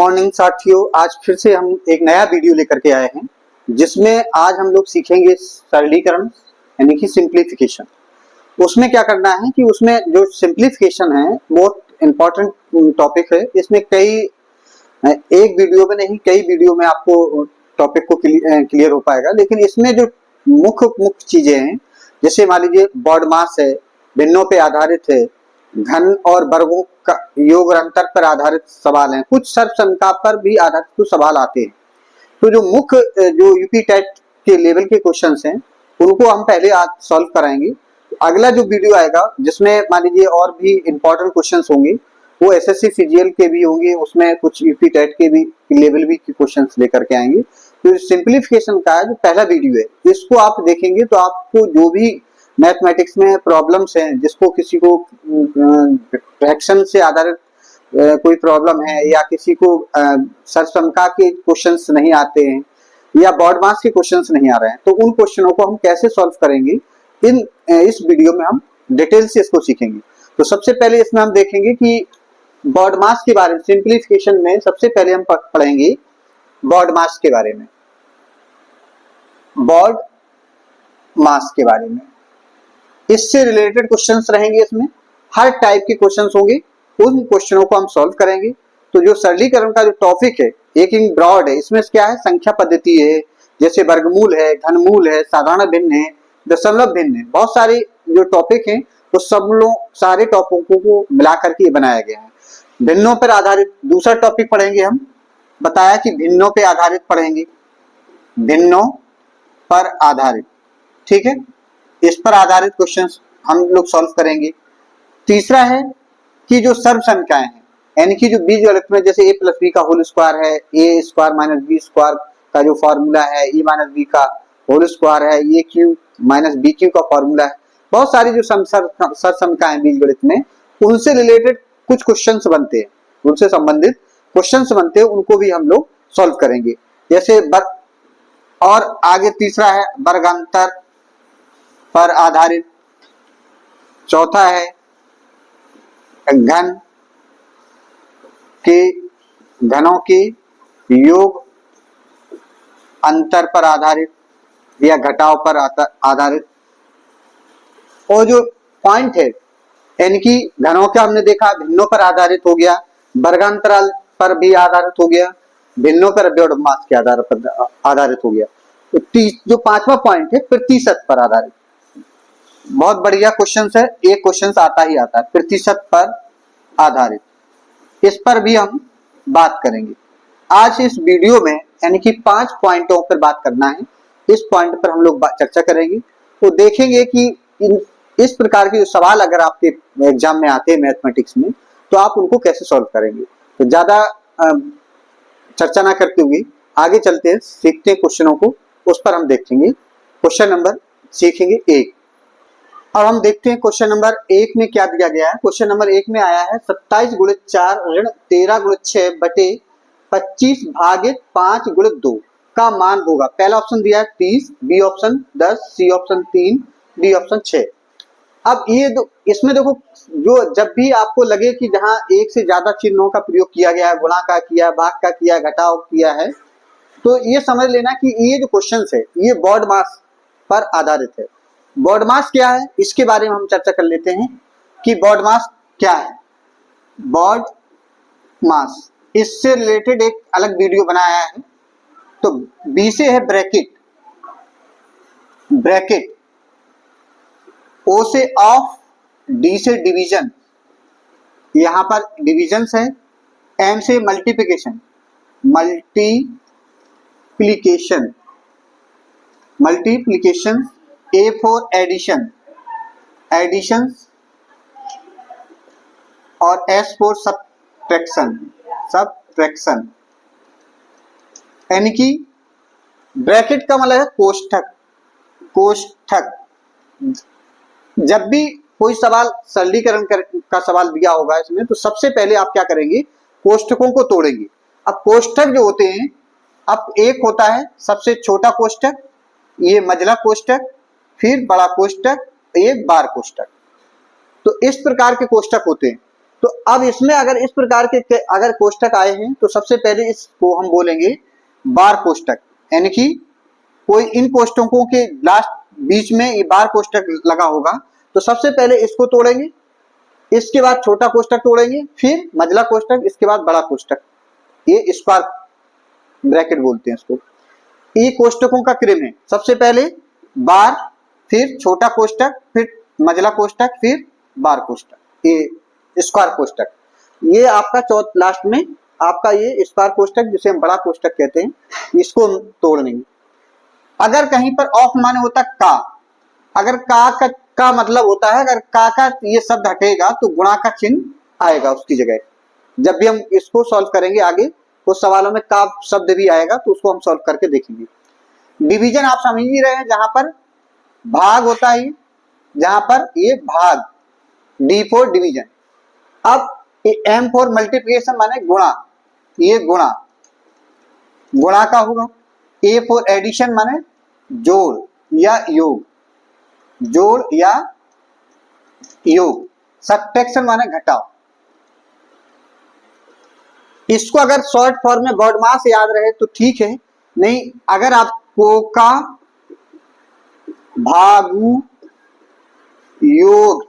Morning साथियों, आज फिर से हम एक नया वीडियो लेकर के आए हैं जिसमें आज हम लोग सीखेंगे सरलीकरण यानी कि सिंप्लीफिकेशन। उसमें क्या करना है कि उसमें जो सिंप्लीफिकेशन है बहुत इंपॉर्टेंट टॉपिक है। इसमें कई एक वीडियो में नहीं कई वीडियो में आपको टॉपिक को क्लियर हो पाएगा, लेकिन इसमें जो मुख्य चीजें हैं जैसे मान लीजिए बॉड मास है, भिन्नों पे आधारित है, घन और वर्गों का योग और अंतर पर आधारित सवाल हैं, कुछ सर्वसंख्या पर भी आधारित कुछ सवाल आते हैं। तो जो मुख्य जो यूपी टेट के लेवल के क्वेश्चंस हैं उनको हम पहले आज सॉल्व कराएंगे। अगला जो वीडियो आएगा जिसमें मान लीजिए और भी इंपॉर्टेंट क्वेश्चंस होंगे वो एसएससी सीजीएल के भी होंगे, उसमें कुछ यूपी टेट के भी लेवल भी के क्वेश्चंस लेकर के आएंगे। तो सिंप्लीफिकेशन का जो पहला वीडियो है इसको आप देखेंगे तो आपको जो भी मैथमेटिक्स में प्रॉब्लम्स हैं, जिसको किसी को फ्रैक्शन से आधारित कोई प्रॉब्लम है या किसी को सर्वसंख्या के क्वेश्चंस नहीं आते हैं या बॉड मास के क्वेश्चंस नहीं आ रहे हैं, तो उन क्वेश्चनों को हम कैसे सॉल्व करेंगे इस वीडियो में हम डिटेल से इसको सीखेंगे। तो सबसे पहले इसमें हम देखेंगे कि बॉड मास के बारे में, सिंप्लीफिकेशन में सबसे पहले हम पढ़ेंगे बॉड मास के बारे में। बॉड मास के बारे में इससे रिलेटेड क्वेश्चंस रहेंगे, इसमें हर टाइप के क्वेश्चंस होंगे, उन क्वेश्चनों को हम सॉल्व करेंगे। तो जो सरलीकरण का जो टॉपिक है एक इन ब्रॉड है, इसमें क्या है, संख्या पद्धति है, जैसे वर्गमूल है, घनमूल है, साधारण भिन्न है, दशमलव भिन्न है, बहुत सारे जो टॉपिक हैं तो सब लोग सारे टॉपिकों को मिला करके बनाया गया है। भिन्नों पर आधारित दूसरा टॉपिक पढ़ेंगे हम, बताया कि भिन्नों पर आधारित पढ़ेंगे, भिन्नों पर आधारित, ठीक है, इस पर आधारित क्वेश्चंस हम लोग सॉल्व करेंगे। तीसरा है कि जो सर्व संख्याएं हैं यानी कि जो बीजगणित में जैसे a प्लस बी का होल स्क्वायर है, ए स्क्वायर माइनस बी स्क्वायर का जो फॉर्मूला है, e माइनस बी का होल स्क्वायर है, A Q minus B Q का फॉर्मूला है, बहुत सारी जो सर्व संख्याएं बीजगणित में उनसे रिलेटेड कुछ क्वेश्चंस बनते हैं, उनसे संबंधित क्वेश्चंस बनते हैं, उनको भी हम लोग सॉल्व करेंगे। जैसे और आगे तीसरा है वर्गांतर पर आधारित, चौथा है घन के घनों के योग अंतर पर आधारित या घटाव पर आधारित। और जो पॉइंट है यानी कि घनों का हमने देखा भिन्नों पर आधारित हो गया, वर्गांतराल पर भी आधारित हो गया, भिन्नों पर बॉड मास के आधार पर आधारित हो गया। तो जो पांचवा पॉइंट है प्रतिशत पर आधारित, बहुत बढ़िया क्वेश्चन है, एक क्वेश्चन आता ही आता है प्रतिशत पर आधारित, इस पर भी हम बात करेंगे। आज इस वीडियो में यानी कि 5 पॉइंटों पर बात करना है, इस पॉइंट पर हम लोग चर्चा करेंगे। तो देखेंगे कि इस प्रकार के जो सवाल अगर आपके एग्जाम में आते हैं मैथमेटिक्स में तो आप उनको कैसे सॉल्व करेंगे। तो ज्यादा चर्चा ना करते हुए आगे चलते हैं, सीखते हैं क्वेश्चनों को, उस पर हम देखेंगे। क्वेश्चन नंबर सीखेंगे 1। अब हम देखते हैं क्वेश्चन नंबर 1 में क्या दिया गया है। क्वेश्चन नंबर 1 में आया है 27 × 4 ऋण 13 × 6 बटे 25 भागित 5 × 2 का मान होगा। पहला ऑप्शन दिया है 30, B option 10, C option 3, D option 6। अब ये इसमें देखो, जो जब भी आपको लगे कि जहां एक से ज्यादा चिन्हों का प्रयोग किया गया है, गुणा का किया, भाग का किया, घटाव किया है, तो ये समझ लेना कि ये जो क्वेश्चन है ये बॉड मास पर आधारित है। बॉड मास क्या है इसके बारे में हम चर्चा कर लेते हैं कि बॉड मास क्या है। बॉड मास इससे रिलेटेड एक अलग वीडियो बनाया है। तो बी से है ब्रैकेट, ब्रैकेट, ओ से ऑफ, डी से डिवीजन, यहां पर डिविजन्स है, एम से multiplication, multiplication, multiplication, A for addition, addition, और एस फॉर सबट्रैक्शन, सबट्रैक्शन। यानी कि ब्रैकेट का मतलब है कोष्ठक, कोष्ठक। जब भी कोई सवाल सरलीकरण का सवाल दिया होगा इसमें तो सबसे पहले आप क्या करेंगे, कोष्ठकों को तोड़ेंगे। अब कोष्ठक जो होते हैं, अब एक होता है सबसे छोटा कोष्ठक, ये मझला कोष्ठक, फिर बड़ा कोष्ठक, एक बार कोष्ठक। तो इस प्रकार के कोष्ठक होते हैं। तो अब इसमें अगर इस प्रकार के अगर कोष्टक आए हैं तो सबसे पहले इसको हम बोलेंगे बार कोष्टक, यानी कि कोई इन कोष्टकों के लास्ट बीच में ये बार कोष्टक लगा होगा, तो सबसे पहले इसको तोड़ेंगे, इसके बाद छोटा कोष्टक तोड़ेंगे, फिर मझला कोष्टक, इसके बाद बड़ा कोष्टक, ये स्क्वायर ब्रैकेट बोलते हैं इसको। ये कोष्टकों का क्रम है, सबसे पहले बार, फिर छोटा कोष्टक, फिर मझला कोष्टक, फिर बार कोष्टक, ये स्क्वायर कोष्टक। ये आपका लास्ट में आपका ये स्क्वायर कोष्टक जिसे हम बड़ा कोष्टक कहते हैं, इसको हम तोड़ लेंगे। अगर कहीं पर ऑफ माने होता का, अगर का मतलब होता है, अगर का ये शब्द हटेगा तो गुणा का चिन्ह आएगा उसकी जगह। जब भी हम इसको सॉल्व करेंगे आगे तो सवालों में का शब्द भी आएगा, तो उसको हम सॉल्व करके देखेंगे। डिवीजन आप समझ ही रहे हैं, जहां पर भाग होता है, जहां पर ये भाग, डी फॉर डिवीजन। अब एम फॉर मल्टीप्लिकेशन माने गुणा, ये गुणा का होगा। ए फॉर एडिशन माने जोड़ या योग, जोड़ या योग। सब्ट्रैक्शन माने घटाव। इसको अगर शॉर्ट फॉर्म में बॉडमास याद रहे तो ठीक है, नहीं अगर आपको का भागु योग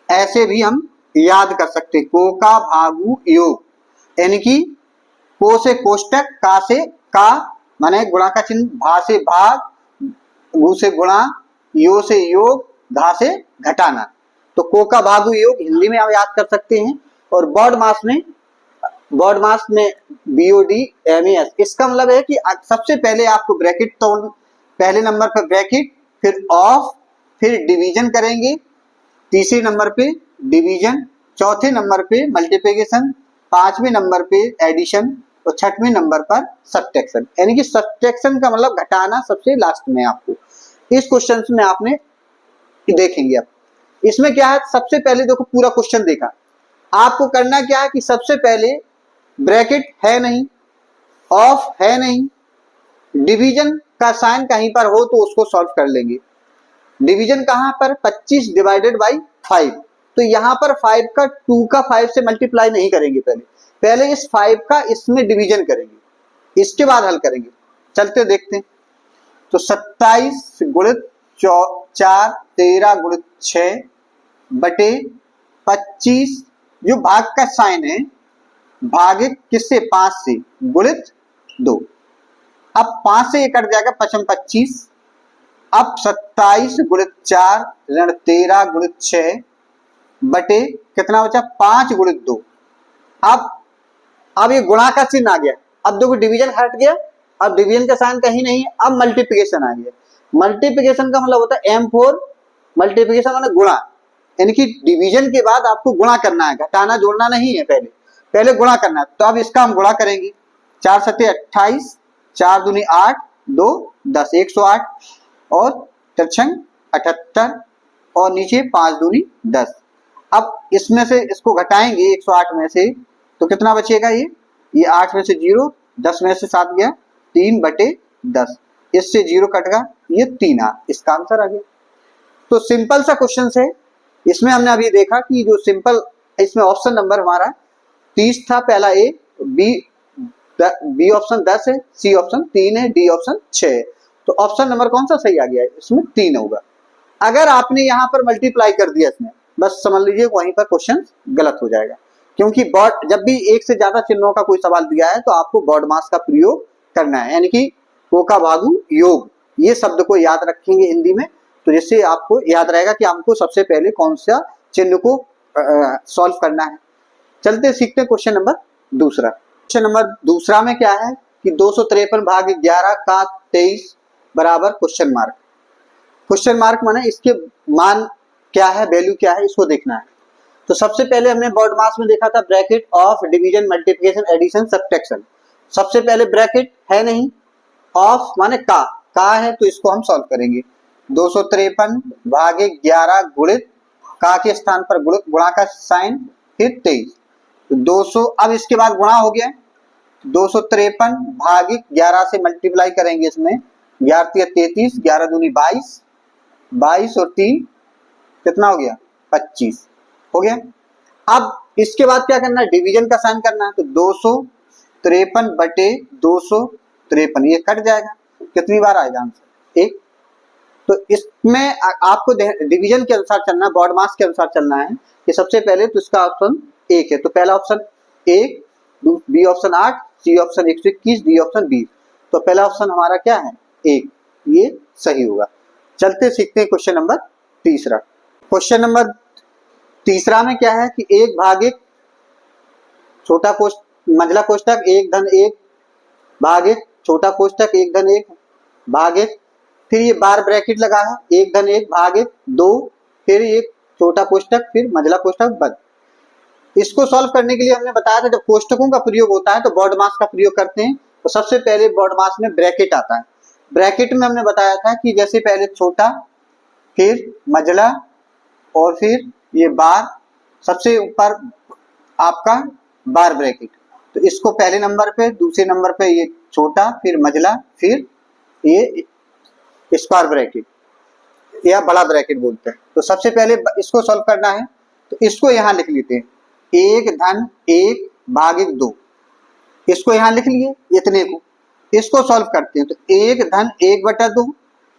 ऐसे भी हम याद कर सकते हैं, को का भागु योग, यानी कि को से कोष्टक, का से का माने गुणा का चिन्ह, भा से भाग, गु से गुणा, यो से योग, घा से घटाना। तो को का भागु योग हिंदी में आप याद कर सकते हैं। और बॉडमास में BODMAS, इसका मतलब है कि सबसे पहले आपको ब्रैकेट तोड़, पहले नंबर पर ब्रैकेट, फिर ऑफ, फिर डिवीजन करेंगे, तीसरे नंबर पे डिवीजन, चौथे नंबर पे मल्टीप्लिकेशन, पांचवें नंबर पे एडिशन और छठवें नंबर पर सब्ट्रैक्शन। यानी कि सब्ट्रैक्शन का मतलब घटाना सबसे लास्ट में आपको इस क्वेश्चन में आपने देखेंगे। अब इसमें क्या है, सबसे पहले देखो पूरा क्वेश्चन देखा, आपको करना क्या है कि सबसे पहले ब्रैकेट है नहीं, ऑफ है नहीं, डिवीजन का साइन कहीं पर हो तो उसको सॉल्व कर लेंगे। डिवीजन कहां पर, 25 डिवाइडेड बाई 5, तो यहां पर 5 का 2 का 5 से मल्टीप्लाई नहीं करेंगे, पहले इस 5 का इसमें डिवीजन करेंगे, इसके बाद हल करेंगे। चलते देखते हैं। तो 27 गुणित 4, 13 गुणित 6 बटे 25, जो भाग का साइन है, भागित किससे, 5 से, गुणित 2। अब 5 से ये कट जाएगा, 5 25। अब 27 गुणित 4 ऋण 13 गुणित 6 बटे कितना बचा, 5 गुणित 2। अब ये गुणा का चिन्ह आ गया। अब देखो डिवीजन हट गया, अब डिवीजन का साइन कहीं नहीं है, अब मल्टीप्लिकेशन आ गया। मल्टीप्लिकेशन का मतलब होता है एम फोर मल्टीप्लिकेशन माने गुणा, यानी कि डिवीजन के बाद आपको गुणा करना है, घटाना जोड़ना नहीं है, पहले गुणा करना है। तो अब इसका हम गुणा करेंगे, 4 सत्ते 28, 4 दूनी 8, 2 10, 108 और 4 78 और नीचे 5 दूनी 10। अब इसमें से इसको घटाएंगे 108 में से, तो कितना बचेगा, ये 8 में से 0, 10 में से 7 गया, 3 बटे 10, इससे 0 कट गया, ये 3 आ, इसका आंसर आ गया। तो सिंपल सा क्वेश्चन है। इसमें हमने अभी देखा कि जो सिंपल, इसमें ऑप्शन नंबर हमारा 30 था, पहला ए, बी ऑप्शन 10 है, सी ऑप्शन 3 है, डी ऑप्शन 6 है। तो ऑप्शन नंबर कौन सा सही आ गया है, इसमें 3 होगा। अगर आपने यहाँ पर मल्टीप्लाई कर दिया इसमें, बस समझ लीजिए वहीं पर क्वेश्चन गलत हो जाएगा, क्योंकि जब भी एक से ज्यादा चिन्हों का कोई सवाल दिया है तो आपको बॉडमास का प्रयोग करना है, यानी कि को का भागु योग, ये शब्द को याद रखेंगे हिंदी में, तो जिससे आपको याद रहेगा कि हमको सबसे पहले कौन सा चिन्ह को सॉल्व करना है। चलते सीखते हैं क्वेश्चन नंबर दूसरा। क्वेश्चन नंबर दूसरा में क्या है कि 253 भाग 11 का 23 बराबर क्वेश्चन मार्क। क्वेश्चन मार्क माने इसके मान क्या है, वैल्यू क्या है, इसको देखना है। तो सबसे पहले हमने बॉडमास में देखा था bracket, of, division, multiplication, addition, subtraction. सबसे पहले ब्रैकेट है नहीं, ऑफ माने का है, तो इसको हम सॉल्व करेंगे। 253 भागे 11 गुणित का के स्थान पर गुणा का साइन, फिर 23, तो 200। अब इसके बाद गुणा हो गया, 253 भागे 11 से मल्टीप्लाई करेंगे, इसमें 11 33, 11 दूनी 22 और 3 कितना हो गया, 25 हो गया। अब इसके बाद क्या करना है, डिवीजन का साइन करना है। तो 253 बटे 253 ये कट जाएगा, कितनी बार आएगा आंसर, एक। तो इसमें आपको डिवीजन के अनुसार चलना है, बॉड मास के अनुसार चलना है कि सबसे पहले तो इसका ऑप्शन एक है, तो पहला ऑप्शन एक, B option 8, C option 121, D option 20। तो पहला ऑप्शन हमारा क्या है, एक, ये सही होगा। चलते सीखते हैं क्वेश्चन नंबर तीसरा। क्वेश्चन नंबर तीसरा में क्या है कि एक भागित छोटा कोष्टक मंझला कोष्टक एक धन एक भागित छोटा कोष्टक एक धन एक भागित, फिर ये बार ब्रैकेट लगा है, एक धन एक भागित दो, फिर एक छोटा कोष्टक, फिर मंझला कोष्टक बंद। इसको सॉल्व करने के लिए हमने बताया था जब कोष्टकों का प्रयोग होता है तो बॉड मास का प्रयोग करते हैं। तो सबसे पहले बॉड मास में ब्रैकेट आता है। ब्रैकेट में हमने बताया था कि जैसे पहले छोटा, फिर मंझला, और फिर ये बार, सबसे ऊपर आपका बार ब्रैकेट। तो इसको पहले नंबर पे, दूसरे नंबर पे ये छोटा, फिर मंझला, फिर ये स्क्वायर ब्रैकेट या बड़ा ब्रैकेट बोलते हैं। तो सबसे पहले इसको सॉल्व करना है, तो इसको यहां लिख लेते हैं, एक धन एक भागित दो, इसको यहां लिख लिए इतने को। इसको सॉल्व करते हैं, तो एक धन एक बटा दो,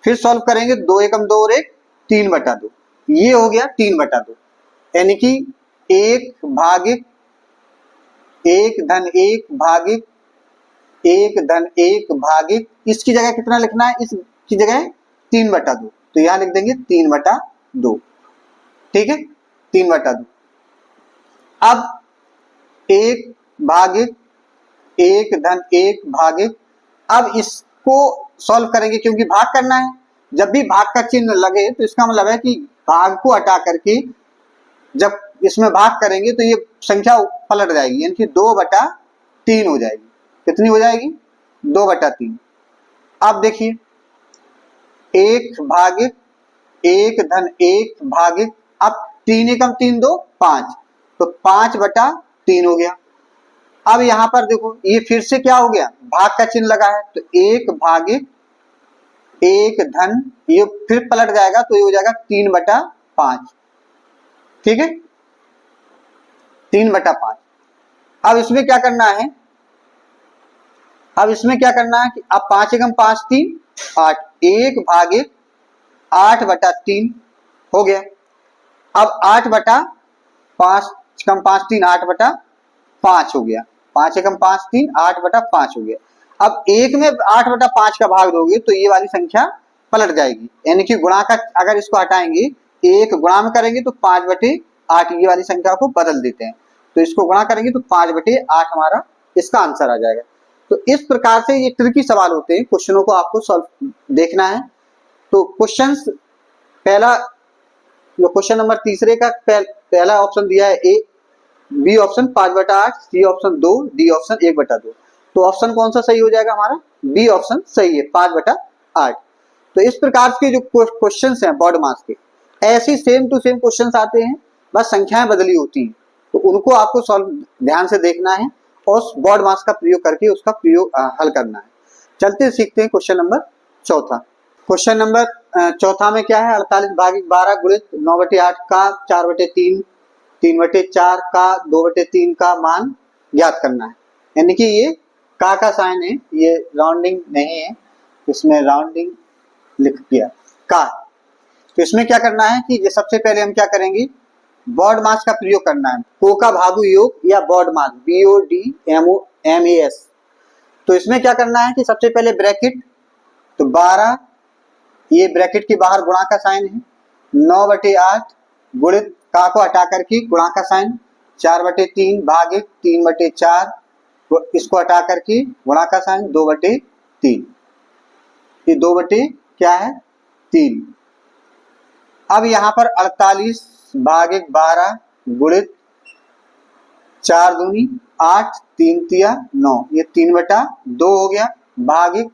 फिर सॉल्व करेंगे, दो एकम दो और एक, 3/2, ये हो गया 3/2, यानी कि एक भागित एक धन एक भागित एक धन एक भागित, इसकी जगह कितना लिखना है, इसकी जगह 3/2, तो यहां लिख देंगे 3/2, ठीक है, 3/2। अब एक भागित एक धन एक भागित, अब इसको सॉल्व करेंगे क्योंकि भाग करना है। जब भी भाग का चिन्ह लगे तो इसका मतलब है कि भाग को हटा करके जब इसमें भाग करेंगे तो ये संख्या पलट जाएगी, यानी कि 2/3 हो जाएगी। कितनी हो जाएगी, 2/3। अब देखिए, एक भागित एक धन एक भागित, अब 3 एकम 3 दो 5, तो 5/3 हो गया। अब यहां पर देखो ये फिर से क्या हो गया, भाग का चिन्ह लगा है, तो एक भागित एक धन, ये फिर पलट जाएगा तो ये हो जाएगा 3/5, ठीक है, 3/5। अब इसमें क्या करना है, अब इसमें क्या करना है कि अब 5 एकम 5 3 8, एक भागित 8/3 हो गया। अब 8/5 कम 5 3 8/5 हो गया, 5 एकम 5 3 8/5 हो गया। अब एक में 8/5 का भाग दोगे तो ये वाली संख्या पलट जाएगी, यानी कि गुणा का, अगर इसको हटाएंगे एक गुणा में करेंगे तो 5/8, ये वाली संख्या को बदल देते हैं, तो इसको गुणा करेंगे तो 5/8 हमारा इसका आंसर आ जाएगा। तो इस प्रकार से ये ट्रिकी सवाल होते हैं, क्वेश्चनों को आपको सॉल्व देखना है। तो क्वेश्चंस पहला, जो क्वेश्चन नंबर तीसरे का पहला ऑप्शन दिया है A, B option 5/8, C option 2, D option 1/2। तो ऑप्शन कौन सा सही हो जाएगा हमारा, बी ऑप्शन सही है, 5/8। तो इस प्रकार के जो क्वेश्चंस हैं बॉड मास के, ऐसे सेम टू सेम क्वेश्चंस आते हैं, बस संख्याएं बदली होती हैं, तो उनको आपको सॉल्व ध्यान से देखना है और बॉड मास का प्रयोग करके उसका प्रयोग हल करना है। चलते सीखते हैं क्वेश्चन नंबर चौथा। क्वेश्चन नंबर चौथा में क्या है, 48 भागित 12 गुणित 9/8 का 4/3 3/4 का 2/3 का मान ज्ञात करना है। यानी कि ये का साइन है, ये राउंडिंग नहीं है, इसमें राउंडिंग लिख दिया का। तो इसमें क्या करना है कि सबसे पहले हम क्या करेंगे, बॉड मास का प्रयोग करना है, को का भागु योग या बॉड मास, BODMAS। तो इसमें क्या करना है कि सबसे पहले ब्रैकेट, तो 12, ये ब्रैकेट के बाहर गुणा का साइन है, 9/8 गुणित का को हटा करके गुणा का साइन, 4/3 भागित 3/4, इसको हटा करके गुणा का साइन 2/3, ये 2 क्या है 3। अब यहाँ पर 48 भागित 12 गुणित 4 दूनी 8 3 तिया 9, ये 3/2 हो गया, भागित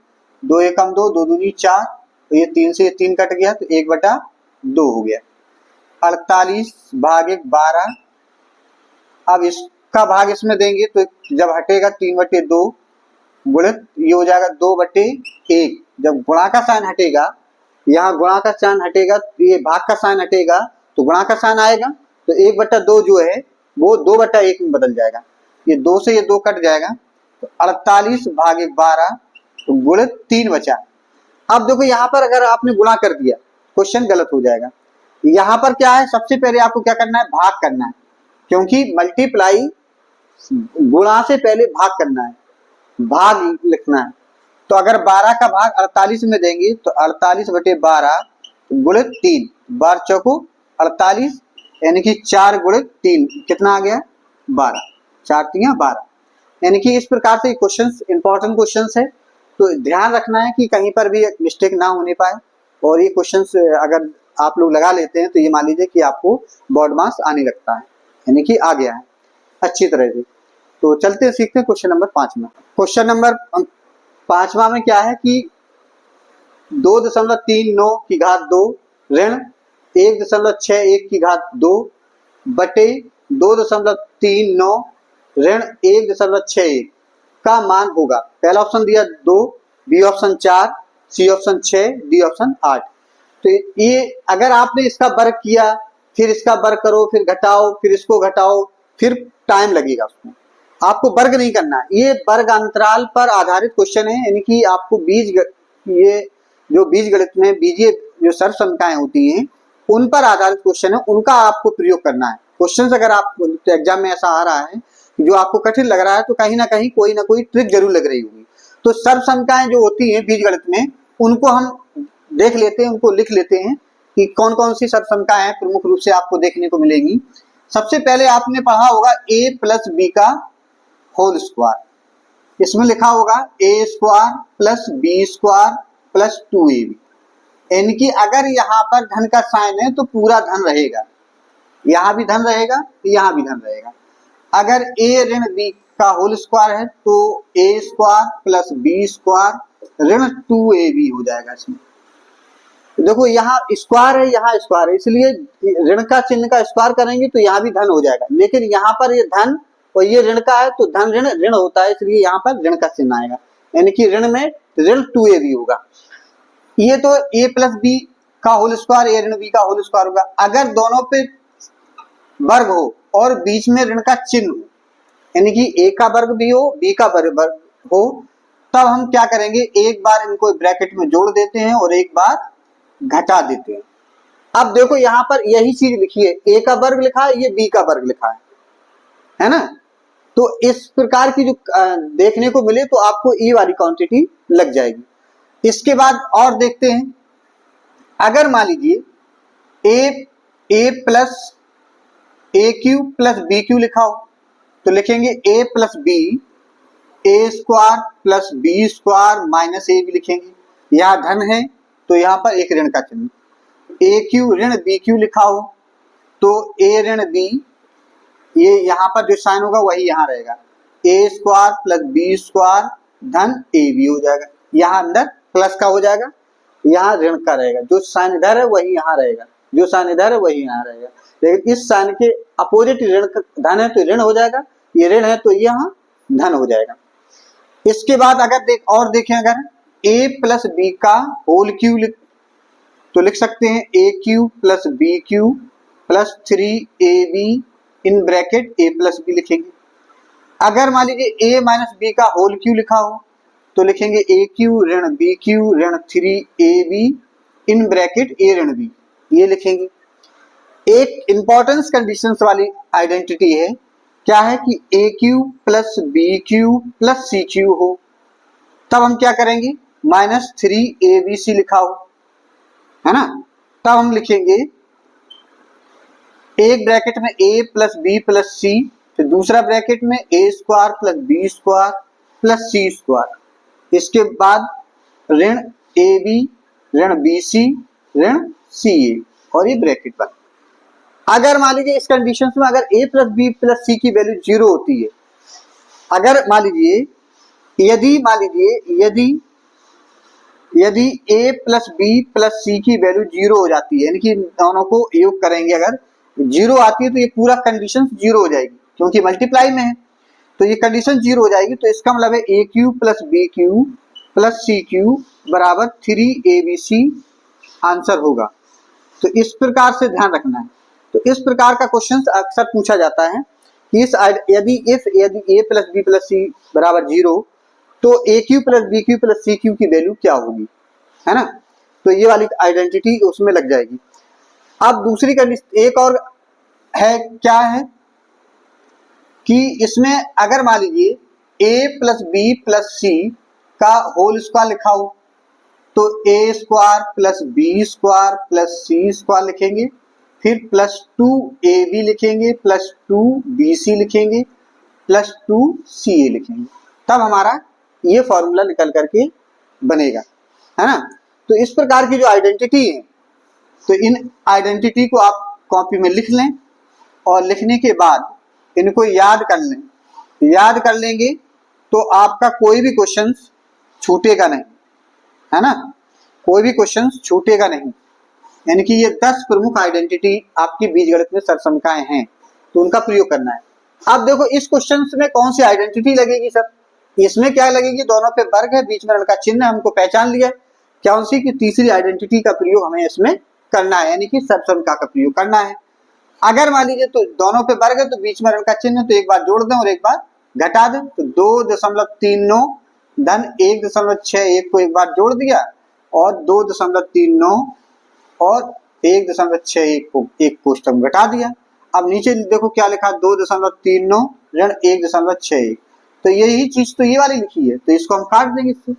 2 एकम 2 2 दूनी 4, तो ये 3 से 3 कट गया तो 1/2 हो गया। 48 भागित 12, अब इसका भाग इसमें देंगे तो जब हटेगा 3/2 गुणित ये हो जाएगा 2/1, जब गुणा का साइन हटेगा, यहाँ गुणा का साइन हटेगा, ये भाग का साइन हटेगा तो गुणा का साइन आएगा, तो 1/2 जो है वो 2/1 में बदल जाएगा। ये 2 से ये 2 कट जाएगा तो 48 भागे 12 तो गुणे 3 बचा। अब देखो यहाँ पर अगर आपने गुणा कर दिया क्वेश्चन गलत हो जाएगा। यहाँ पर क्या है, सबसे पहले आपको क्या करना है, भाग करना है, क्योंकि मल्टीप्लाई गुणा से पहले भाग करना है, भाग लिखना है। तो अगर 12 का भाग 48 में देंगे तो 48/12 गुणे 3, 12 चौको 48 यानी कि 4 गुणे 3 कितना आ गया 12, 4 3 12। यानी कि इस प्रकार से क्वेश्चंस इंपॉर्टेंट क्वेश्चंस है, तो ध्यान रखना है कि कहीं पर भी मिस्टेक ना होने पाए। और ये क्वेश्चंस अगर आप लोग लगा लेते हैं तो ये मान लीजिए कि आपको बोर्ड मार्क्स आने लगता है, यानी कि आ गया है अच्छी तरह से। तो चलते सीखते हैं क्वेश्चन नंबर 5 में। क्वेश्चन नंबर 5वां में क्या है कि 2.39 की घात 2 ऋण 1.61 की घात 2 बटे 2.39 ऋण 1.61 का मान होगा। पहला ऑप्शन दिया 2, B option 4, C option 6, D option 8। तो ये अगर आपने इसका वर्ग किया, फिर इसका वर्ग करो, फिर घटाओ, फिर इसको घटाओ, फिर टाइम लगेगा उसमें। आपको वर्ग नहीं करना है, ये वर्ग अंतराल पर आधारित क्वेश्चन है, यानी कि आपको ये जो बीजगणित में बीजीय जो सर्व संख्याएं होती हैं उन पर आधारित क्वेश्चन है, उनका आपको प्रयोग करना है। क्वेश्चन अगर आप एग्जाम में ऐसा आ रहा है जो आपको कठिन लग रहा है तो कहीं ना कहीं कोई ना कोई ट्रिक जरूर लग रही होगी। तो सर्व संख्याएं जो होती हैं बीजगणित में उनको हम देख लेते हैं, उनको लिख लेते हैं कि कौन कौन सी सर्व संख्याएं प्रमुख रूप से आपको देखने को मिलेगी। सबसे पहले आपने पढ़ा होगा a प्लस बी का होल स्क्वायर, इसमें लिखा होगा a square plus B square plus 2ab। यानी कि अगर यहाँ पर धन का साइन है तो पूरा धन रहेगा, यहाँ भी धन रहेगा, यहाँ भी धन रहेगा। अगर a ऋण b का होल स्क्वायर है तो a square plus B square ऋण 2ab हो जाएगा। इसमें देखो यहाँ स्क्वायर है, यहाँ स्क्वायर है, इसलिए ऋण का चिन्ह का स्क्वायर करेंगे तो यहाँ भी धन हो जाएगा। लेकिन यहाँ पर ये धन और ये ऋण का है तो धन ऋण ऋण होता है, इसलिए यहाँ पर ऋण का चिन्ह आएगा, यानी कि ऋण में ऋण 2ab होगा। ये तो a प्लस बी का होल स्क्वायर a ऋण b का होल स्क्वायर होगा। अगर दोनों पे वर्ग हो और बीच में ऋण का चिन्ह हो, यानी कि a का वर्ग भी हो b का वर्ग हो, तब हम क्या करेंगे, एक बार इनको ब्रैकेट में जोड़ देते हैं और एक बार घटा देते हैं। अब देखो यहाँ पर यही चीज लिखी है, a का वर्ग लिखा है, ये b का वर्ग लिखा है ना। तो इस प्रकार की जो देखने को मिले तो आपको ये वाली क्वांटिटी लग जाएगी। इसके बाद और देखते हैं, अगर मान लीजिए a plus A cube plus B cube लिखा हो तो लिखेंगे a plus B A square plus B square minus A भी लिखेंगे। यहाँ धन है तो यहाँ पर एक ऋण का चिन्ह, ए क्यू ऋण बी क्यू लिखा हो तो ए ऋण बी, ये यहाँ पर जो साइन होगा वही यहाँ रहेगा, ए स्क्वायर प्लस बी स्क्वायर धन ए बी हो जाएगा। यहाँ अंदर प्लस का हो जाएगा, यहाँ ऋण का रहेगा, जो साइन इधर है वही यहाँ रहेगा, जो साइन इधर है वही यहाँ रहेगा। लेकिन इस साइन के अपोजिट ऋण धन है तो ऋण हो जाएगा, ये ऋण है तो यहाँ धन हो जाएगा। इसके बाद अगर और देखें, अगर a प्लस बी का होल क्यू तो लिख सकते हैं A cube plus B cube plus 3ab in bracket a plus B लिखेंगे। अगर मान लीजिए a माइनस बी का होल क्यू लिखा हो तो लिखेंगे ए क्यू ऋण बी क्यू ऋण 3ab इन ब्रैकेट a ऋण b, ये लिखेंगे। एक इंपॉर्टेंस कंडीशंस वाली आइडेंटिटी है, क्या है कि A cube plus B cube plus C cube हो, तब हम क्या करेंगे, माइनस 3abc लिखा हो, है ना। तब हम लिखेंगे एक ब्रैकेट में a plus B plus c, फिर दूसरा ब्रैकेट में a square plus B square plus C square, इसके बाद ऋण ए बी ऋण बी सी ऋण सी ए, और ये ब्रैकेट बन। अगर मान लीजिए इस कंडीशन में अगर a प्लस बी प्लस सी की वैल्यू 0 होती है, अगर मान लीजिए यदि a प्लस बी प्लस सी की वैल्यू 0 हो जाती है, यानी कि दोनों को योग करेंगे, अगर 0 आती है तो ये पूरा कंडीशन 0 हो जाएगी, क्योंकि मल्टीप्लाई में है तो ये कंडीशन 0 हो जाएगी। तो इसका मतलब है A cube plus B cube plus C cube बराबर 3abc आंसर होगा। तो इस प्रकार से ध्यान रखना है। तो इस प्रकार का क्वेश्चन अक्सर पूछा जाता है। यदि A plus B plus C बराबर 0 तो A cube plus B cube plus C cube की वैल्यू क्या होगी, है ना। तो ये वाली आइडेंटिटी उसमें लग जाएगी। अब दूसरी कंडीशन एक और है, क्या है कि इसमें अगर मान लीजिए A plus B plus C का होल स्क्वायर लिखा हो तो A square plus B square plus C square लिखेंगे, फिर प्लस 2 ए बी लिखेंगे, प्लस 2 बी सी लिखेंगे, प्लस 2 सी ए लिखेंगे, तब हमारा ये फॉर्मूला निकल करके बनेगा, है ना। तो इस प्रकार की जो आइडेंटिटी है, तो इन आइडेंटिटी को आप कॉपी में लिख लें और लिखने के बाद इनको याद कर लें। याद कर लेंगे तो आपका कोई भी क्वेश्चन छूटेगा नहीं, है ना, कोई भी क्वेश्चन छूटेगा नहीं। यानी कि ये 10 प्रमुख आइडेंटिटी आपकी बीजगणित में सरसंख्याएं हैं, तो उनका प्रयोग करना है। अब देखो इस क्वेश्चन में कौन सी आइडेंटिटी लगेगी सर, इसमें क्या लगेगी, दोनों पे वर्ग है, बीच में रण का चिन्ह हमको पहचान लिया, क्या उसी की तीसरी आइडेंटिटी का प्रयोग हमें इसमें करना है, यानी कि सरसंख्या का प्रयोग करना है। अगर मान लीजिए तो दोनों पे वर्ग है तो बीच में ऋण का चिन्ह, तो एक बार जोड़ दें और एक बार घटा दें, तो 2.39 धन 1.61 को एक बार जोड़ दिया और 2.39 और 1.61 को एक कोष्टक घटा दिया। अब नीचे देखो क्या लिखा, 2.39 ऋण 1.61, तो यही चीज तो ये वाली लिखी है, तो इसको हम काट देंगे, इससे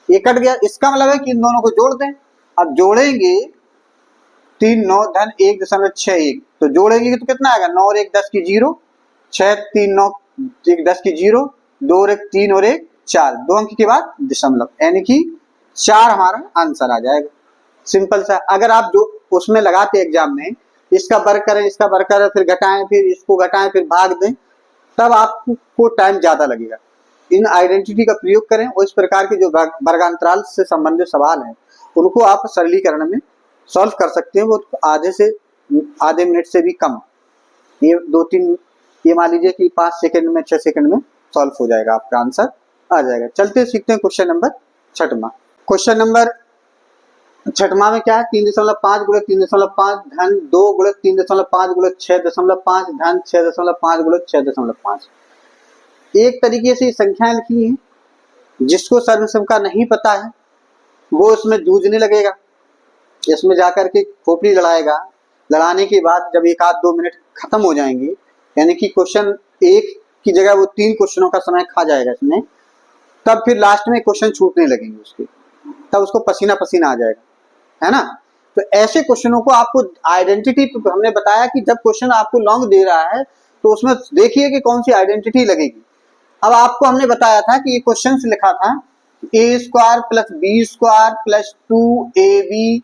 ये कट गया। इसका मतलब है कि इन दोनों को जोड़ दें। अब जोड़ेंगे 3 9 धन 1.61, तो जोड़ेंगे तो कितना आएगा, 9 और 1 10 की 0, 6 3 9 1 10 की 0, 2 और 1 3 और 1 4, 2 अंक के बाद दशमलव, यानी कि 4 हमारा आंसर आ जाएगा। सिंपल सा। अगर आप जो उसमें लगाते एग्जाम में, इसका वर्ग करें, इसका वर्ग करें, फिर घटाएं, फिर इसको घटाएं, फिर भाग दें, तब आपको टाइम ज्यादा लगेगा। इन आइडेंटिटी का प्रयोग करें और इस प्रकार के जो वर्गांतराल से संबंधित सवाल हैं उनको आप सरलीकरण में सॉल्व कर सकते हैं। वो आधे मिनट से भी कम, ये 2-3, ये मान लीजिए कि 5 सेकंड में 6 सेकंड में सॉल्व हो जाएगा, आपका आंसर आ जाएगा। चलते सीखते हैं क्वेश्चन नंबर 6वां। क्वेश्चन नंबर 6वां में क्या है, 3.5 गुणित 3.5 धन 2 गुणित 3.5 गुणित 6.5 धन 6.5 गुणित 6.5। एक तरीके से संख्याएं लिखी हैं, जिसको सरसंख्या नहीं पता है वो इसमें जूझने लगेगा, इसमें जाकर के खोपड़ी लड़ाएगा। लड़ाने के बाद जब 1-2 मिनट खत्म हो जाएंगे, यानी कि क्वेश्चन एक की जगह वो 3 क्वेश्चनों का समय खा जाएगा इसमें, तब फिर लास्ट में क्वेश्चन छूटने लगेंगे उसके, तब उसको पसीना पसीना आ जाएगा, है ना। तो ऐसे क्वेश्चनों को आपको आइडेंटिटी, हमने बताया कि जब क्वेश्चन आपको लॉन्ग दे रहा है तो उसमें देखिए कि कौन सी आइडेंटिटी लगेगी। अब आपको हमने बताया था कि ये क्वेश्चन लिखा था A square plus B square plus 2ab,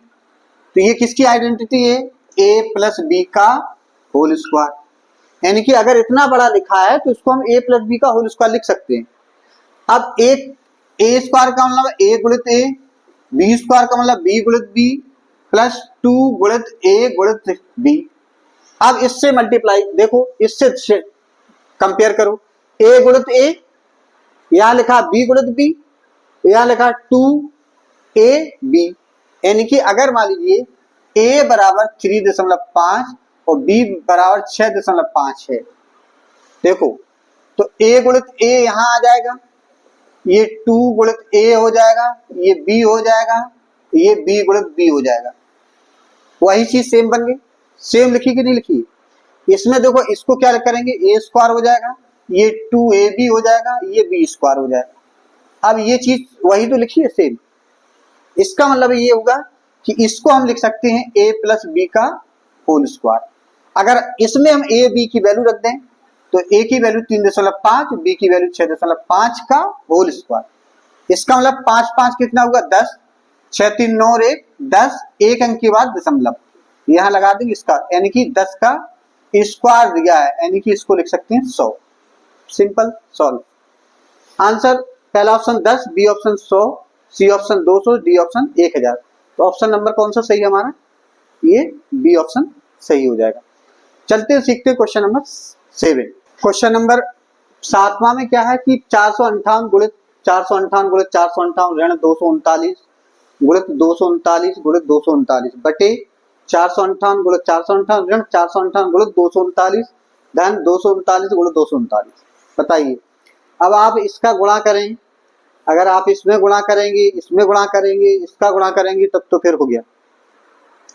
तो ये किसकी आइडेंटिटी है, ए प्लस बी का होल स्क्वायर। यानी कि अगर इतना बड़ा लिखा है तो इसको हम ए प्लस बी का होल स्क्वायर लिख सकते हैं। अब एक ए स्क्वायर का मतलब ए गुणित ए, बी स्क्वायर का मतलब बी गुणित बी, प्लस 2 गुणित ए गुणित बी। अब इससे मल्टीप्लाई, देखो इससे कंपेयर करो, ए गुणित ए, यहां लिखा बी गुणित बी, यहां लिखा 2ab, यानी कि अगर मान लीजिए a बराबर 3.5 और b बराबर 6.5 है, देखो तो a गुणित a यहां आ जाएगा, ये 2 गुणित a हो जाएगा, ये b हो जाएगा, ये b गुणित b हो जाएगा। वही चीज सेम बन गई, सेम लिखी कि नहीं लिखी। इसमें देखो इसको क्या करेंगे, a स्क्वायर हो जाएगा, ये 2ab हो जाएगा, ये b स्क्वायर हो जाएगा। अब ये चीज वही तो लिखी है सेम, इसका मतलब ये होगा कि इसको हम लिख सकते हैं a प्लस बी का होल स्क्वायर। अगर इसमें हम a b की वैल्यू रख दें तो a की वैल्यू 3.5, b की वैल्यू 6.5 का होल स्क्वायर। इसका मतलब 5 5 कितना होगा, 10, 6 3 9 और 1 10, एक अंक के बाद दशमलव यहां लगा देंगे इसका, यानी कि 10 का स्क्वायर दिया है, यानी कि इसको लिख सकते हैं 100। Simple solve. आंसर पहला option 10, B option 100, C option 200, D option 1000। तो ऑप्शन नंबर कौन सा सही है हमारा, ये बी ऑप्शन सही हो जाएगा। चलते हैं सीखते हैं क्वेश्चन नंबर 7। क्वेश्चन नंबर 7वां में क्या है कि 458 गुणित 458 गुणित 458 ऋण 239 गुणित 239 गुणित 239 बटे 458 गुणित 458 ऋण 458 गुणित 239 धन 239 गुणा 239। बताइए, अब आप इसका गुणा करें, अगर आप इसमें गुणा करेंगे, इसमें गुणा करेंगे, इसका गुणा करेंगे, तब तो फिर हो गया,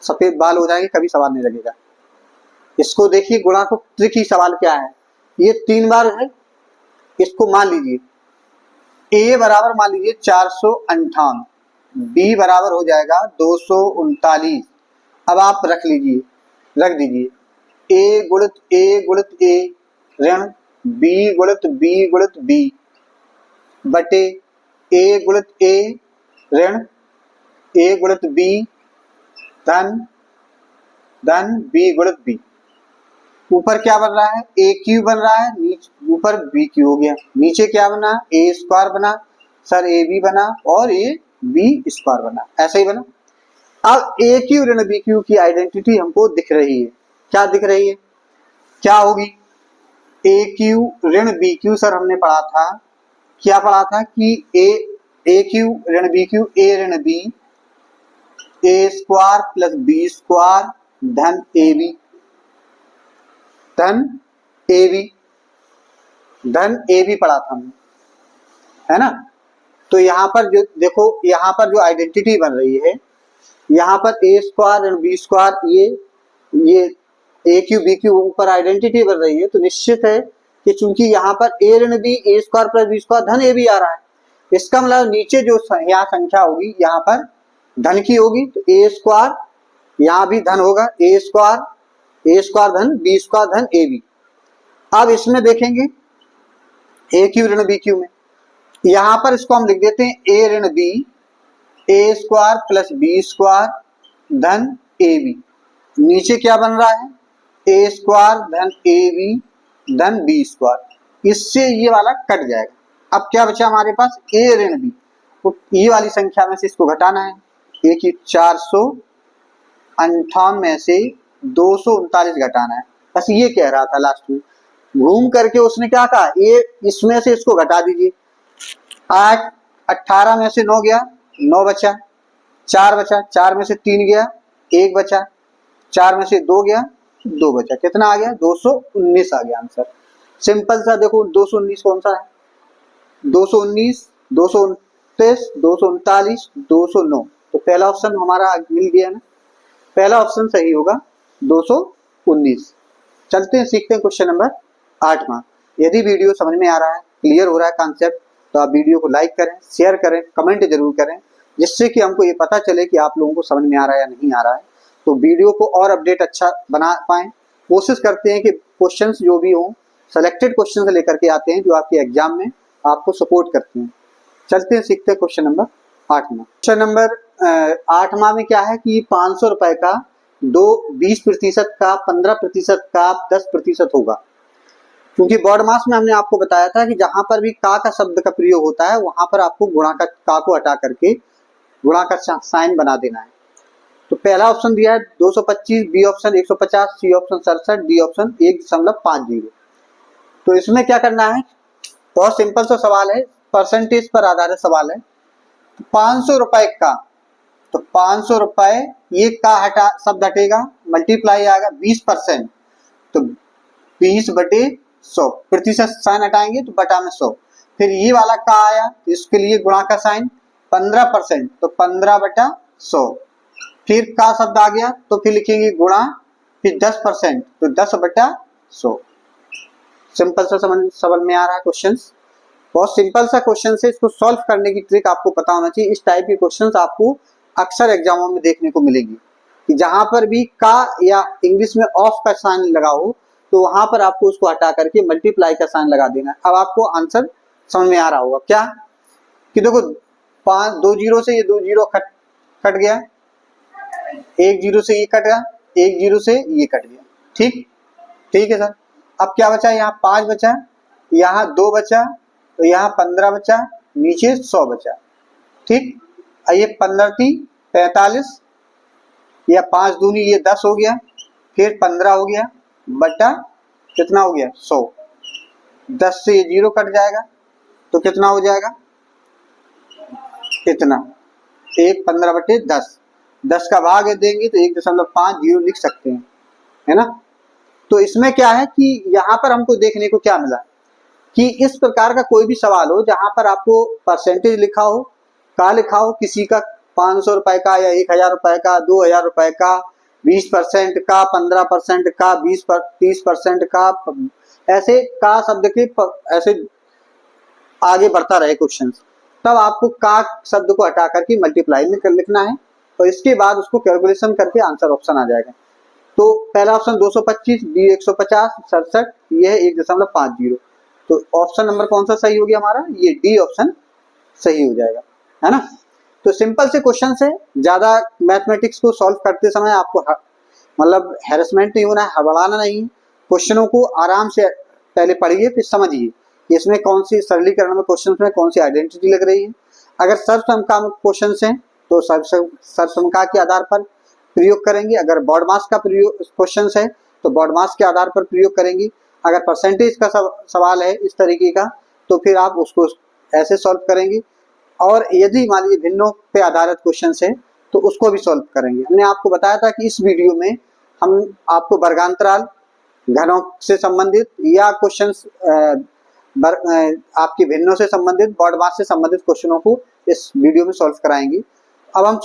सफेद बाल हो जाएंगे, कभी सवाल नहीं लगेगा। इसको देखिए, गुणा को ट्रिकी सवाल क्या है, ये 3 बार है, इसको मान लीजिए a बराबर मान लीजिए 458, b बराबर हो जाएगा 239। अब आप रख लीजिए, रख दीजिए a गुणित a ऋण b गुणित b बटे a गुणित a ऋण a गुणित b धन b गुणित b। ऊपर क्या बन रहा है, ए क्यू बन रहा है, ऊपर बी क्यू हो गया, नीचे क्या बना, ए स्क्वायर बना, सर ए बी बना और ए बी स्क्वायर बना, ऐसा ही बना। अब ए क्यू ऋण बी क्यू की आइडेंटिटी हमको दिख रही है, क्या दिख रही है, क्या होगी, ए क्यू ऋण बी क्यू, सर हमने पढ़ा था, क्या पढ़ा था कि ए क्यू ऋण बी क्यू, ए ऋण B, A square plus B square धन ए बी, धन ए बी पढ़ा था हमने, है ना। तो यहाँ पर जो देखो, यहाँ पर जो आइडेंटिटी बन रही है, यहाँ पर ए स्क्वायर एंड बी स्क्वायर, ये ए क्यू बी क्यू ऊपर आइडेंटिटी बन रही है, तो निश्चित है कि चूंकि यहाँ पर ए ऋण B, A square plus B square धन ए बी आ रहा है, इसका मतलब नीचे जो यहाँ संख्या होगी, यहाँ पर धन की होगी, तो ए स्क्वायर यहाँ भी धन होगा, ए स्क्वायर धन बी स्क्वायर धन ए बी। अब इसमें देखेंगे ए क्यू ऋण बी क्यू में, यहां पर इसको हम लिख देते हैं ए ऋण B, A square plus B square धन ए बी। नीचे क्या बन रहा है, ए स्क्वायर धन ए बी धन बी स्क्वायर, इससे ये वाला कट जाएगा। अब क्या बचा हमारे पास, ए ऋण बी, तो ये वाली संख्या में से इसको घटाना है, ए की 458 में से 239 घटाना है, बस ये कह रहा था लास्ट में। घूम करके उसने क्या कहा, ये इसमें से इसको घटा दीजिए, 8 18 में से 9 गया, 9 बचा, 4 बचा, 4 में से 3 गया, 1 बचा, 4 में से 2 गया, 2 बचा, कितना आ गया, 219 आ गया आंसर। सिंपल सा, देखो 219 कौन सा है, 219, 229, 239, 209, तो पहला ऑप्शन हमारा मिल गया ना, पहला ऑप्शन सही होगा 219। चलते हैं, सीखते हैं क्वेश्चन नंबर 8वां। यदि वीडियो समझ में आ रहा है, क्लियर हो रहा है कॉन्सेप्ट, तो आप वीडियो को लाइक करें, शेयर करें, कमेंट जरूर करें, जिससे कि हमको ये पता चले कि आप लोगों को समझ में आ रहा है या नहीं आ रहा है, तो वीडियो को और अपडेट अच्छा बना पाएं। कोशिश करते हैं कि क्वेश्चंस जो भी हों, सेलेक्टेड क्वेश्चन लेकर के आते हैं जो आपके एग्जाम में आपको सपोर्ट करते हैं। चलते हैं, सीखते हैं क्वेश्चन नंबर 8वां। क्वेश्चन नंबर 8वां में क्या है कि 500 रुपए का 20% का, 15% का, 10% होगा। क्योंकि बोर्ड मास में हमने आपको बताया था कि जहां पर भी का शब्द का प्रयोग होता है, वहां पर आपको गुणा का को हटा करके गुणा का साइन बना देना है। तो पहला ऑप्शन दिया है 225, B option 150, C option 67, D option 1.50। तो इसमें क्या करना है, बहुत सिंपल सा सवाल है, परसेंटेज पर आधारित सवाल है। 500 रुपए का, तो 500 रुपए, ये का हटा शब्द हटेगा, मल्टीप्लाई आएगा 20%, तो 20 बटे 100, प्रतिशत साइन हटाएंगे तो बटा में 100, फिर ये वाला का आया, इसके लिए गुणा का साइन, 15%, तो 15 बटा 100, फिर का शब्द आ गया तो फिर लिखेंगे गुणा, फिर 10%, तो 10 बटा 100। सिंपल सा समझ में आ रहा है क्वेश्चन, बहुत सिंपल सा क्वेश्चन है, इसको सॉल्व करने की ट्रिक आपको पता होना चाहिए। इस टाइप के क्वेश्चंस आपको अक्सर एग्जामों में देखने को मिलेगी कि जहां पर भी का या इंग्लिश में ऑफ का साइन लगा हो, तो वहां पर आपको उसको हटा करके मल्टीप्लाई का साइन लगा देना है। अब आपको आंसर समझ में आ रहा होगा क्या, कि देखो 2 जीरो से ये 2 जीरो कट गया, 1 जीरो से ये कट गया, 1 जीरो से ये कट गया, ठीक है सर। अब क्या बचा, यहाँ 5 बचा, यहाँ 2 बचा, तो यहाँ 15 बचा, नीचे 100 बचा, ठीक। ये 15 थी 45, या 5 दूनी ये 10 हो गया, फिर 15 हो गया, बटा कितना हो गया 100, 10 से ये 0 कट जाएगा, तो कितना हो जाएगा, इतना, 1 15 बटे 10, 10 का भाग देंगे तो 1.50 लिख सकते हैं, है ना। तो इसमें क्या है कि यहाँ पर हमको देखने को क्या मिला कि इस प्रकार का कोई भी सवाल हो जहां पर आपको परसेंटेज लिखा हो, का लिखा हो, किसी का 500 रुपए का या 1000 रुपए का, 2000 रुपए का, 20% का, 15% का, 30% का, ऐसे का शब्द के ऐसे आगे बढ़ता रहे क्वेश्चन, तब आपको का शब्द को हटा करके मल्टीप्लाई में कर लिखना है और इसके बाद उसको कैलकुलेशन करके आंसर ऑप्शन आ जाएगा। तो पहला ऑप्शन 225, बी 150, 67, ये है 1.50। तो ऑप्शन नंबर कौन सा सही हो गया हमारा, ये डी ऑप्शन सही हो जाएगा, है ना। तो सिंपल से क्वेश्चन है, ज्यादा मैथमेटिक्स को सॉल्व करते समय आपको मतलब हैरेसमेंट नहीं होना है, हड़बड़ाना नहीं। क्वेश्चनों को आराम से पहले पढ़िए फिर समझिए इसमें कौन सी सरलीकरण में क्वेश्चन में कौन सी आइडेंटिटी लग रही है। अगर सर्वसमका क्वेश्चन है तो सर्वसमका के आधार पर प्रयोग करेंगे, अगर बॉड मास का प्रयोग क्वेश्चन है तो बॉड मास के आधार पर प्रयोग करेंगे, अगर परसेंटेज का सवाल है इस तरीके का तो फिर आप उसको ऐसे सॉल्व करेंगे, और यदि मान लीजिए भिन्नों पे आधारित क्वेश्चन है तो उसको भी सॉल्व करेंगे। हमने आपको बताया था कि इस वीडियो में हम आपको वर्गांतराल, घनों से संबंधित या क्वेश्चंस आपकी भिन्नों से संबंधित, बॉड मास से संबंधित क्वेश्चनों को इस वीडियो में सॉल्व कराएंगे। अब हम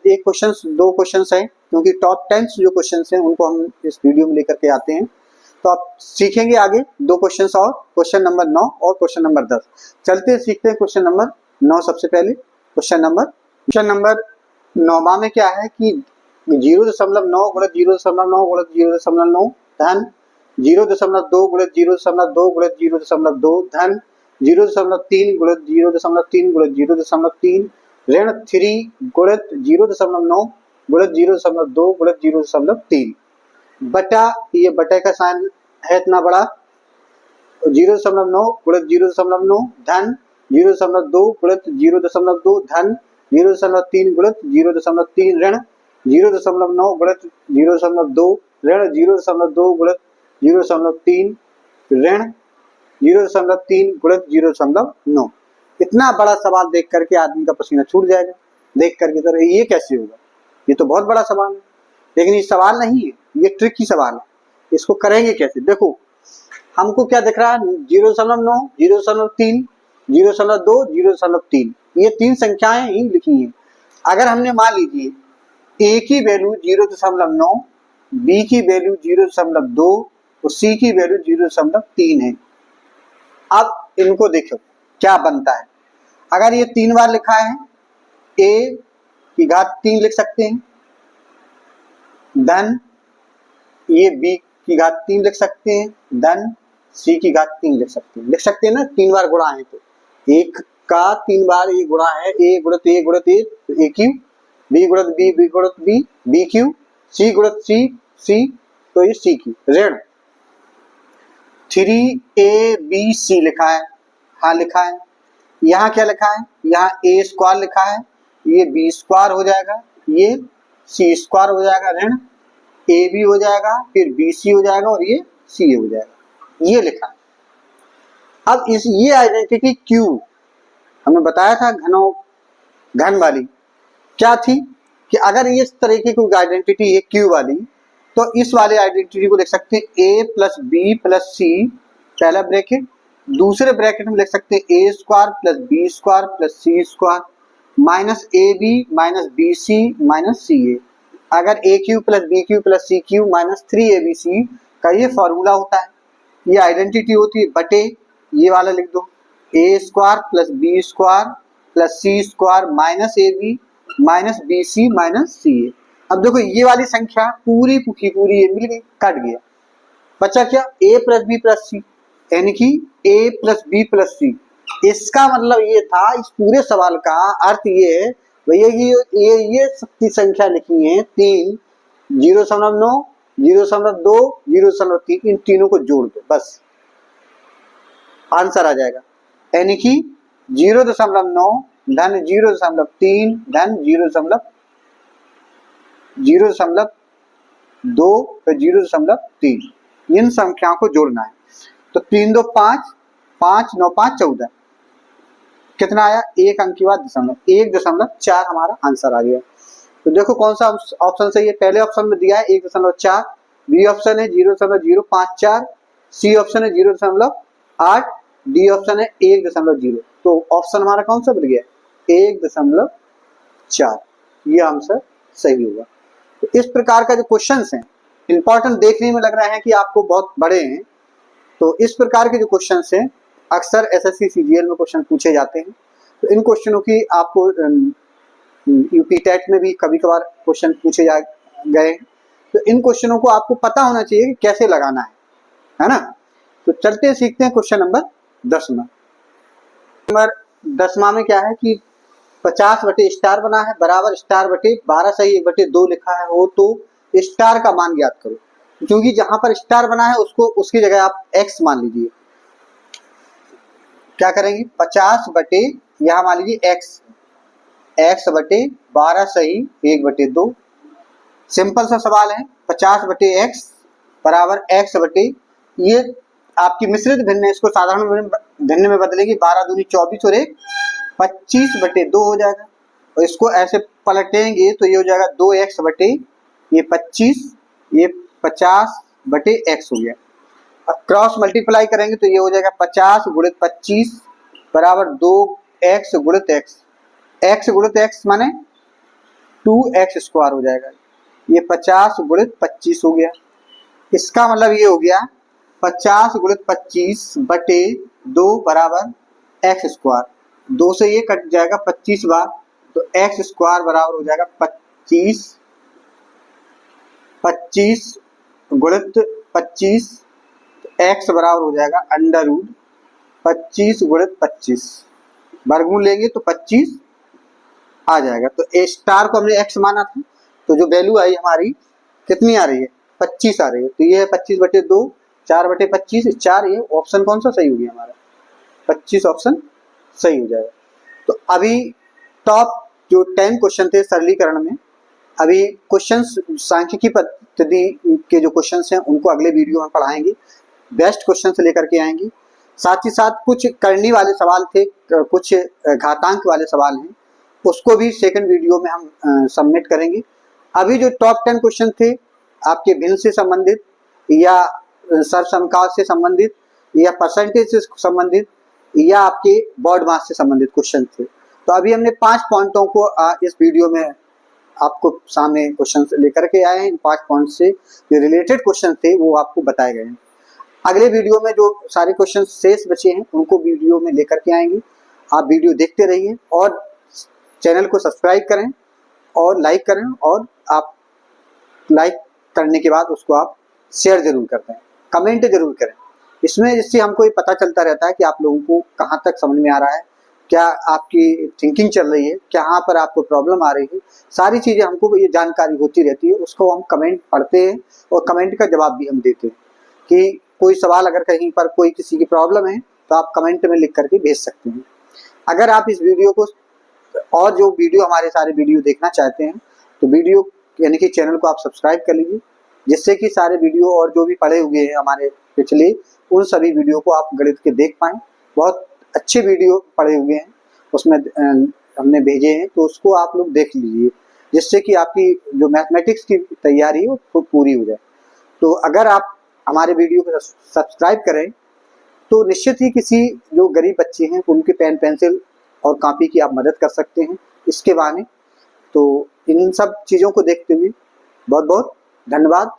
एक क्वेश्चन, दो क्वेश्चन हैं क्योंकि टॉप 10 जो क्वेश्चन हैं उनको हम इस वीडियो में लेकर के आते हैं, तो आप सीखेंगे आगे दो क्वेश्चन और, क्वेश्चन नंबर 9 और क्वेश्चन नंबर 10। चलते हैं सीखते हैं क्वेश्चन नंबर 9 सबसे पहले। क्वेश्चन नंबर 9 में क्या है कि 0.9 गुणित 0.9 गुणित 0.9 धन 0.2 गुणित 0.2 गुणित 0.2 धन 0.3 गुणित 0.3 गुणित 0.3 ऋण 3 गुणित 0.9 गुणित 0.2 गुणित 0.3 बटा, ये बटे का साइन है इतना बड़ा, 0.9 गुणित 0.9 धन 0.2 गुणित 0.2 धन 0.3 गुणित 0.3 ऋण 0.9 गुणित 0.2 ऋण 0.2 गुणित 0.3 ऋण 0.3 गुणित 0.9। इतना बड़ा सवाल देख करके आदमी का पसीना छूट जाएगा देख करके, तो ये कैसे होगा, ये तो बहुत बड़ा सवाल है। लेकिन ये सवाल नहीं है, ये ट्रिकी सवाल है। इसको करेंगे कैसे, देखो हमको क्या दिख रहा है, 0.9, 0.3, 0.2, 0.3, ये तीन संख्याएं ही लिखी हैं। अगर हमने मान लीजिए ए की वैल्यू 0.9, बी की वैल्यू 0.2 और सी की वैल्यू 0.3 है, अब इनको देखो क्या बनता है। अगर ये 3 बार लिखा है, ए की घात 3 लिख सकते हैं, धन ये बी की घात 3 लिख सकते हैं, धन सी की घात 3 लिख सकते हैं ना, 3 बार गुणा है तो एक का 3 बार ये गुणा है, ए गुणित ए गुणित ए तो ए क्यू, बी गुणित बी, बी गुणित बी, बी क्यू, सी गुणित सी, सी तो ये सी क्यू, ऋण 3abc लिखा है, हाँ लिखा है। यहाँ क्या लिखा है, यहाँ ए स्क्वायर लिखा है, ये बी स्क्वायर हो जाएगा, ये सी स्क्वायर हो जाएगा, ऋण ए बी हो जाएगा, फिर बी सी हो जाएगा और ये सी हो जाएगा, ये लिखा है। अब इस ये आइडेंटिटी क्यू हमने बताया था घन वाली क्या थी कि अगर इस तरीके की आइडेंटिटी है क्यू वाली, तो इस वाले आइडेंटिटी को लिख सकते हैं A plus B plus C, पहला ब्रैकेट, दूसरे ब्रैकेट में लिख सकते हैं A square plus B square plus C square minus A B minus B C minus C A. अगर A cube plus B cube plus C cube minus 3abc का ये formula होता है, ये आइडेंटिटी होती है, बटे ये वाला लिख दो A square plus B square plus C square minus A B minus B C minus C A. अब देखो ये वाली संख्या पूरी की पूरी मिल गई, कट गया, बचा क्या ए प्लस बी प्लस सी, यानी कि ए प्लस बी प्लस सी। इसका मतलब ये था, इस पूरे सवाल का अर्थ ये है भैया कि ये शक्ति संख्या लिखी है 3, 0.9, 0.2, 0.3, इन तीनों को जोड़ दो, बस आंसर आ जाएगा। यानी कि 0.9 धन 0.3 धन 0.2 और 0.3, इन संख्याओं को जोड़ना है। तो 3 2 5, 5 9 5 14, कितना आया, एक अंक के बाद 1.4 हमारा आंसर आ गया। तो देखो कौन सा ऑप्शन सही है, पहले ऑप्शन में दिया है 1.4, बी ऑप्शन है 0.054, सी ऑप्शन है 0.8, डी ऑप्शन है 1.0। तो ऑप्शन हमारा कौन सा बन गया, 1.4। ये आंसर सही होगा। तो इस प्रकार का जो क्वेश्चंस हैं, इंपॉर्टेंट देखने में लग रहा है कि आपको बहुत बड़े हैं, तो इस प्रकार के जो क्वेश्चंस हैं अक्सर एसएससी सीजीएल में क्वेश्चन पूछे जाते हैं। तो इन क्वेश्चनों की आपको यूपी टेट में भी कभी कभार क्वेश्चन पूछे गए, तो इन क्वेश्चनों को आपको पता होना चाहिए कि कैसे लगाना है ना। तो चलते सीखते हैं क्वेश्चन नंबर 10 में। नंबर 10 में क्या है कि 50 बटे स्टार बना है बराबर स्टार बटे 12 सही 1/2 लिखा है हो, तो स्टार का मान ज्ञात करो। क्योंकि जहां पर स्टार बना है उसको उसकी जगह आप x मान लीजिए। क्या करेंगे, 50 बटे यहां मान लीजिए x बटे 12 सही 1/2। सिंपल सा सवाल है, 50 बटे x बराबर x बटे, ये आपकी मिश्रित भिन्न है, इसको साधारण भिन्न में बदलेंगे, 12 दूनी 24 और 1 25/2 हो जाएगा। और इसको ऐसे पलटेंगे तो ये हो जाएगा 2x बटे ये 25, ये 50 बटे x हो गया। अब क्रॉस मल्टीप्लाई करेंगे तो ये हो जाएगा 50 गुणित 25 बराबर 2x गुणित x, x गुणित x माने 2x स्क्वायर हो जाएगा। ये 50 गुणित 25 हो गया। इसका मतलब ये हो गया 50 गुणित 25 बटे 2 बराबर x स्क्वायर, 2 से ये कट जाएगा 25 बार, तो x स्क्वायर बराबर हो जाएगा 25 गुणित 25, x बराबर हो जाएगा अंडर रूट 25 गुणित 25, वर्गमूल लेंगे तो 25 आ जाएगा। तो ए स्टार को हमने x माना था, तो जो वैल्यू आई हमारी कितनी आ रही है, 25 आ रही है। तो ये है 25/2, 4/25, 4। ये ऑप्शन कौन सा सही हो गया हमारा, 25 ऑप्शन सही हो जाएगा। तो अभी टॉप जो 10 क्वेश्चन थे सरलीकरण में, अभी क्वेश्चंस सांख्यिकी पद्धति के जो क्वेश्चंस हैं उनको अगले वीडियो में पढ़ाएंगे, बेस्ट क्वेश्चन से लेकर के आएंगे। साथ ही साथ कुछ करनी वाले सवाल थे, कुछ घातांक वाले सवाल हैं, उसको भी सेकंड वीडियो में हम सबमिट करेंगे। अभी जो टॉप 10 क्वेश्चन थे आपके भिन्न से संबंधित या सर्वसमकाल से संबंधित या परसेंटेज से संबंधित या आपके बॉड मास से संबंधित क्वेश्चन थे, तो अभी हमने 5 पॉइंटों को इस वीडियो में आपको सामने क्वेश्चन लेकर के आए हैं। इन 5 पॉइंट से जो रिलेटेड क्वेश्चन थे वो आपको बताए गए हैं। अगले वीडियो में जो सारे क्वेश्चन शेष बचे हैं उनको वीडियो में लेकर के आएंगे। आप वीडियो देखते रहिए और चैनल को सब्सक्राइब करें और लाइक करें, और आप लाइक करने के बाद उसको आप शेयर जरूर करते हैं, कमेंट जरूर करें। इसमें जिससे हमको ये पता चलता रहता है कि आप लोगों को कहाँ तक समझ में आ रहा है, क्या आपकी थिंकिंग चल रही है, कहाँ पर आपको प्रॉब्लम आ रही है, सारी चीज़ें हमको ये जानकारी होती रहती है। उसको हम कमेंट पढ़ते हैं और कमेंट का जवाब भी हम देते हैं कि कोई सवाल अगर कहीं पर कोई किसी की प्रॉब्लम है तो आप कमेंट में लिख करके भेज सकते हैं। अगर आप इस वीडियो को और जो वीडियो हमारे सारे वीडियो देखना चाहते हैं तो वीडियो यानी कि चैनल को आप सब्सक्राइब कर लीजिए, जिससे कि सारे वीडियो और जो भी पड़े हुए हैं हमारे पिछले, उन सभी वीडियो को आप गणित के देख पाएँ। बहुत अच्छे वीडियो पड़े हुए हैं उसमें हमने भेजे हैं, तो उसको आप लोग देख लीजिए, जिससे कि आपकी जो मैथमेटिक्स की तैयारी है वो पूरी हो जाए। तो अगर आप हमारे वीडियो को सब्सक्राइब करें तो निश्चित ही किसी जो गरीब बच्चे हैं उनके पेन पेंसिल और कॉपी की आप मदद कर सकते हैं इसके बहाने। तो इन सब चीज़ों को देखते हुए बहुत बहुत धन्यवाद।